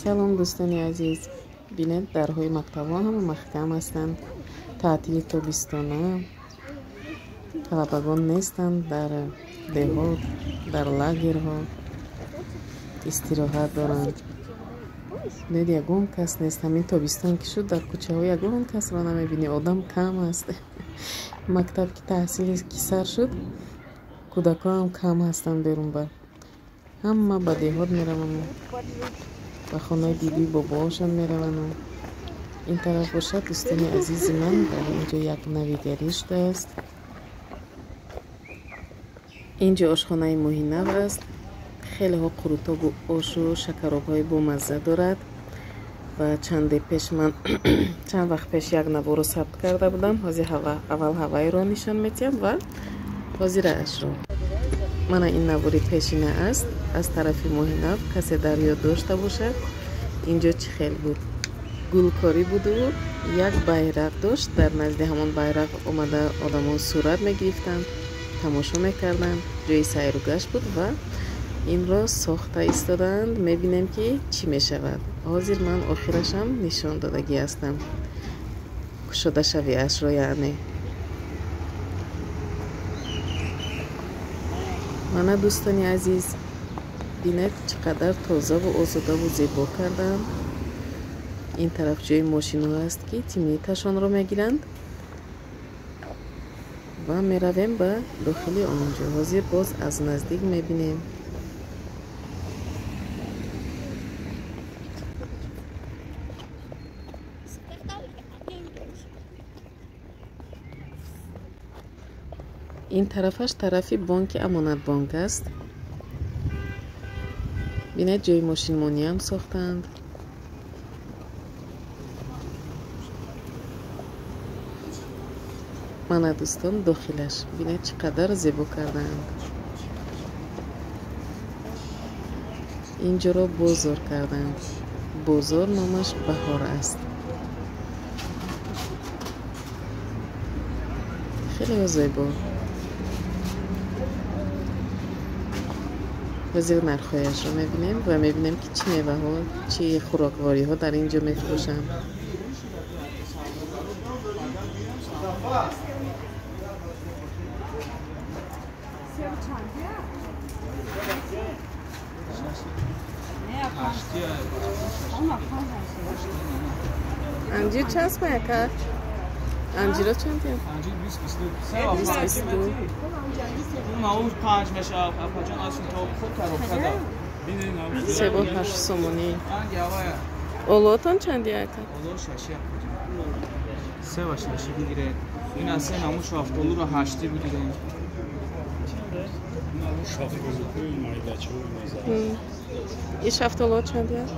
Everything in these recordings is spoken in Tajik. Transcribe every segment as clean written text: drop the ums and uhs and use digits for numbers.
салом дӯстони азиз, бинед дарҳои мактабҳо ҳама маҳкам ҳастанд. таътили тобистона, талабагон нестанд, дар деҳот, дар лагерҳо истироҳат доранд. бинед ягон кас нест. ҳамин тобистон ки шуд, дар кӯчаҳо ягон касро намебинӣ, одам кам аст. мактаб ки таҳсили ки сар шуд, кӯдакҳоам кам ҳастанд. берун ба ҳама ба деҳот мераванд, ба хонаи биби бобоашон мераванд. ин тараф бошад дӯстони азизи ман, дар инҷо як навигари шудааст. инҷо ошхонаи моҳинав аст. хелеҳо қурутобу ошу шакаробҳои бомазза дорад. ва чанд вақт пеш як наворо сабт карда будам. ҳозир аввал ҳавайро нишон метиҳам ва ҳозир ашро. мана ин навори пешина аст. аз тарафи моҳинав касе дар ёд дошта бошад, инҷо чӣ хел буд. гулкорӣ буду, як байрақ дошт. дар назди ҳамон байрақ омада одамон сурат мегирифтанд, тамошо мекарданд. ҷои сайру гашт буд ва инро сохта истодаанд. мебинем ки чӣ мешавад. ҳозир ман охирашам нишон додагӣ ҳастам. кушода шави ашро яъне. мана дӯстони азиз, бинед чӣ қадар тозаву озодаву зебо карданд. ин тараф ҷои мошинҳо аст ки тимниташонро мегиранд ва меравем ба дохили онҷо. ҳозир боз аз наздик мебинем. ин тарафаш тарафи бонки амонатбонк аст. бинед ҷои мошинмониам сохтанд. мана дӯстон дохилаш бинед чӣ қадар зебо кардаанд. инҷоро бозор карданд. бозор номаш баҳор аст. хеле зебо. ҳозир нархҳояшро мебинем ва мебинем ки чӣ меваҳо, чӣ хӯроквориҳо дар инҷо мефурӯшанд. анҷир чанд сом яка? анҷиро чанд ям? анҷир 20-22. маъмул 5 мешавад. Апачон асин то худ коробкада. себо 8 сомонӣ. олотон чанд яка? Оло 6. 3 ва 6 бигире. ин асе маъмул шафтолуро 8 бигире. ин шафтоло чанд як?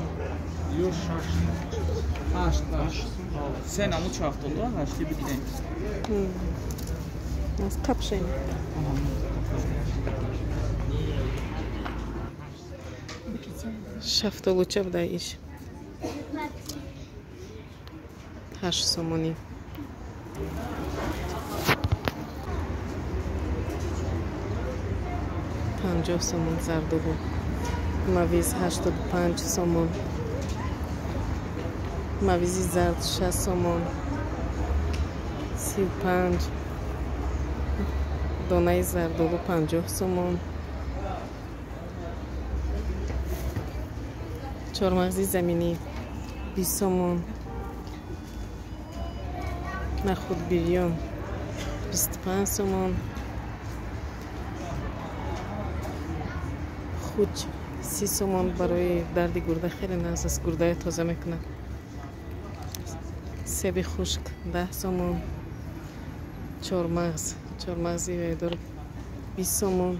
Ё 8. 3 намуд шафтолуро 8 бигире. аз қапшем. шафтолуча буда иш 8 сомонӣ. панҷоҳ сомон зардуғу. мавиз 85 сомон. мавизи зард 6 сомон. 35. донаи зардуғу 50 сомон. чормағзи заминӣ 20 сомон. нахуд бирён 25 сомон. хуч 30 сомон. барои дарди гурда хеле нағз аст. гурдая тоза мекунад. себи хушк 10 сомон. чормағзи ведор 20 сомон.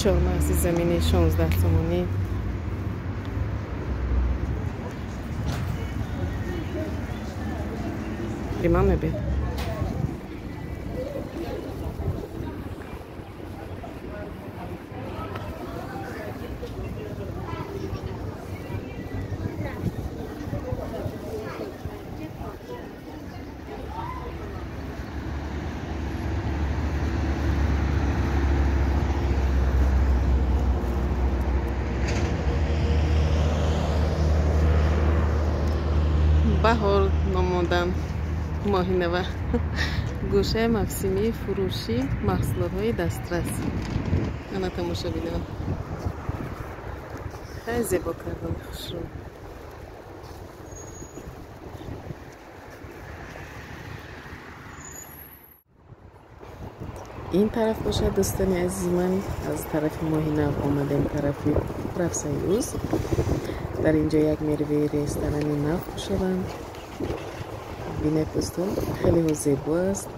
чормағзи заминӣ 16 сомонӣ. рима мебед. بهار نمودن ماهینه و گوشه مفسیمی فروشی محصولات های دسترس. انا تماشا بینم خیلی زیبا کردم. خوش رو این طرف باشه دوستان عزیز من. از طرف ماهینه آمدیم طرفی رفسنجوز. در اینجا یک میروه رستورانی نو شدن. بینید دوستان خیلی زیبا است.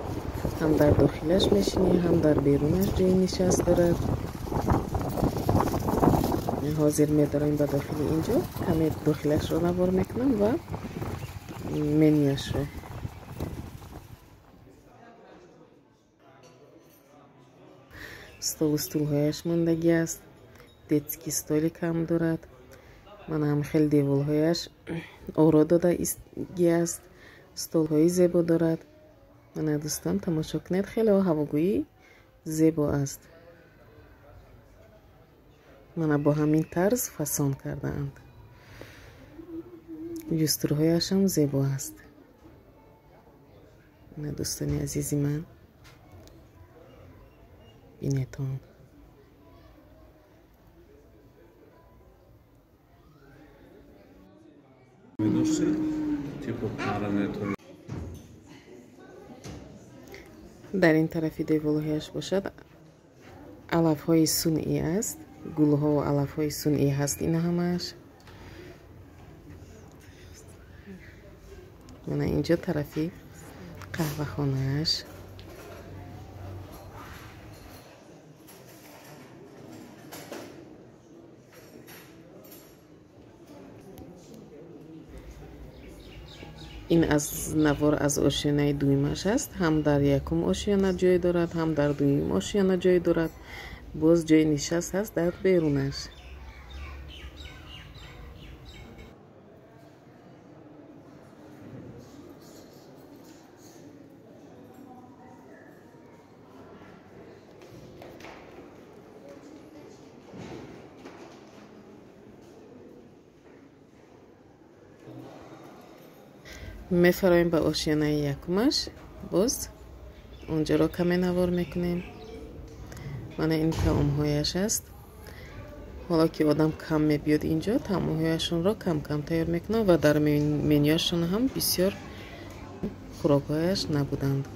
هم در داخلش میشینی هم در بیرونش جای نشست دارد. حاضر میداریم به داخل اینجا. کمی داخلش رو نوار میکنم و منیوش رو. استول هایش ماندگی است. دیتسکی استولی کم دارد. من هم خیلی دیوال هایش آرا دادگی است. استول های زیبا دارد. من دوستان تماشا کنید. خیلی هواگویی زیبا است. من با همین طرز فسان کرده اند. جستروهایش هم زیبا است. من دوستان عزیزی من بینیتون در این طرفی دیوالهایش باشد علف های سنئی است. گل ها و علف های سنئی هست. این همش من اینجا طرفی قهوه خانهش. این از نوار از آشیانه دویمش است. هم در یکم آشیانه جای دارد هم در دویم آشیانه جای دارد. باز جای نشست هست در بیرونش. میفرایم به آشیانه یکمش. باز اونجا رو کمی نوار میکنیم. من این تعام هایش است. حالا که آدم کم میبیاد اینجا تعام هایشون رو کم کم تیار میکنم و در منیوشون هم بسیار خوراک هایش نبودند.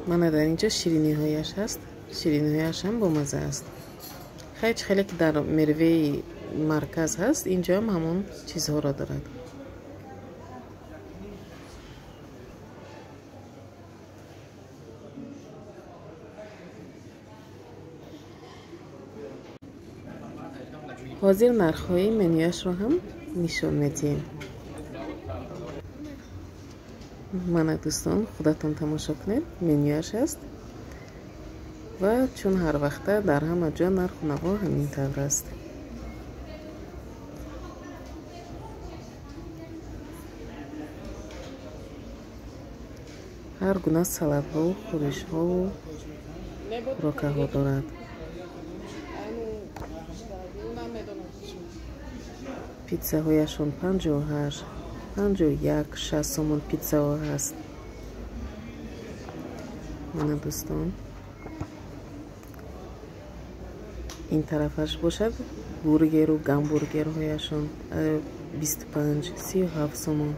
من در اینجا شیرینی هایش هست. شیرینی هایش هم با مزه است. خیلی که در میروه مرکز هست اینجا هم همون چیزها را دارد. حاضر نرخ‌های منیوش رو هم نشون میدیم. من دوستان خودتون تماشا کنید. منیوش است و چون هر وقت در همه جا نرخ و نوا همین طور است. هر گونه سالاد ها و خورش ها و روکه ها دارد. پیتزا هایشون 58 51 60 سومون پیتزا ها هست. من دوستان این طرفش باشد بورگر و گامبورگر هایشون 25 37 سومون.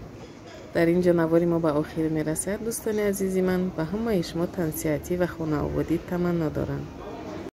در اینجا نواری ما به آخر میرسد. دوستان عزیزی من به همه شما تنسیحاتی و خانوادگی تمنا دارم.